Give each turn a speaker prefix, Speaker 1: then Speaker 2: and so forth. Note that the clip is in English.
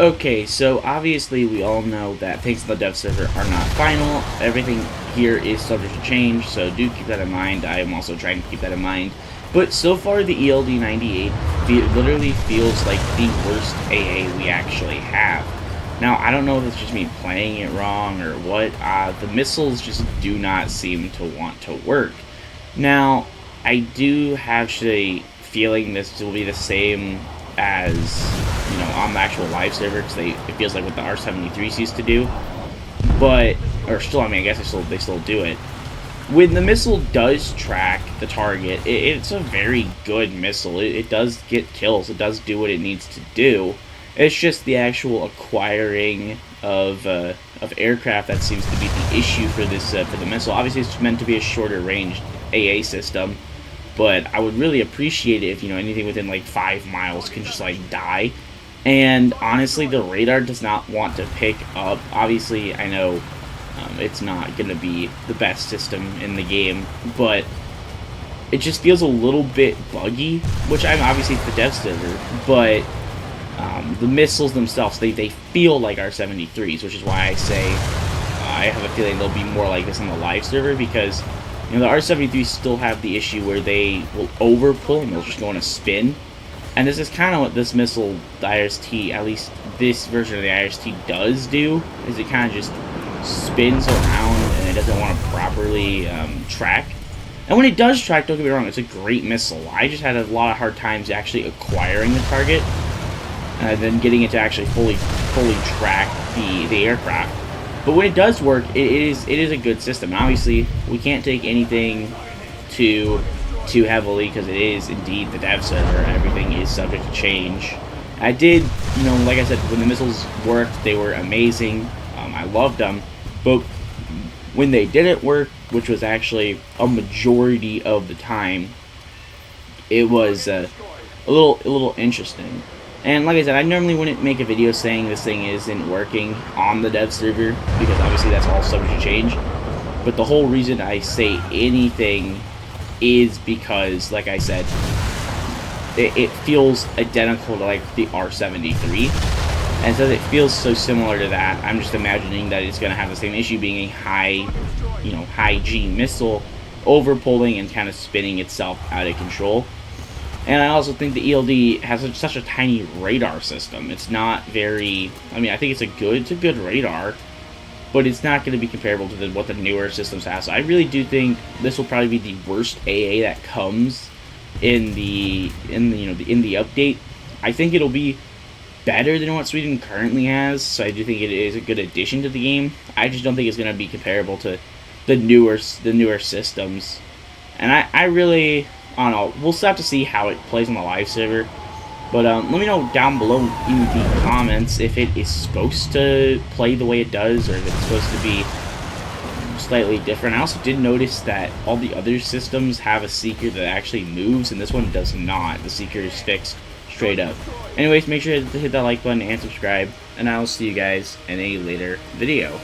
Speaker 1: Okay, so obviously we all know that things in the dev server are not final. Everything here is subject to change, so do keep that in mind. I am also trying to keep that in mind. But so far, the EldE 98 literally feels like the worst AA we actually have. Now, I don't know if it's just me playing it wrong or what. The missiles just do not seem to want to work. Now, I do have a feeling this will be the same as, you know, on the actual live server, because it feels like what the R-73s used to do. But, or still, I mean, I guess they still do it. When the missile does track the target, it's a very good missile. It does get kills. It does do what it needs to do. It's just the actual acquiring of aircraft that seems to be the issue for this for the missile. Obviously, it's meant to be a shorter range AA system, but I would really appreciate it if, you know, anything within like 5 miles can just like die. And honestly, the radar does not want to pick up. Obviously, I know it's not going to be the best system in the game, but it just feels a little bit buggy, which I'm obviously it's the dev server, but the missiles themselves, they feel like R-73s, which is why I say I have a feeling they'll be more like this on the live server, because, you know, the R-73s still have the issue where they will overpull and they'll just go on a spin. And this is kind of what this missile, the IRST, at least this version of the IRST does do, is it kind of just spins around and it doesn't want to properly track. And when it does track, don't get me wrong, it's a great missile. I just had a lot of hard times actually acquiring the target, and then getting it to actually fully track the aircraft. But when it does work, it is a good system. And obviously, we can't take anything too heavily, because it is indeed the dev server. Everything is subject to change. I did, you know, like I said, when the missiles worked, they were amazing. I loved them. But when they didn't work, which was actually a majority of the time, it was a little interesting. And like I said, I normally wouldn't make a video saying this thing isn't working on the dev server, because obviously that's all subject to change. But the whole reason I say anything is because, like I said, it feels identical to like the R-73. And since it feels so similar to that, I'm just imagining that it's going to have the same issue, being a high G missile, overpulling and kind of spinning itself out of control. And I also think the EldE has such a tiny radar system. It's not very, I mean, I think it's a good radar, but it's not going to be comparable to what the newer systems have. So I really do think this will probably be the worst AA that comes in the update. I think it'll be better than what Sweden currently has, so I do think it is a good addition to the game. I just don't think it's going to be comparable to the newer systems. And I really, I don't know, we'll still have to see how it plays on the live server. But let me know down below in the comments if it is supposed to play the way it does, or if it's supposed to be slightly different. I also did notice that all the other systems have a seeker that actually moves, and this one does not. The seeker is fixed straight up. Anyways, make sure to hit that like button and subscribe, and I will see you guys in a later video.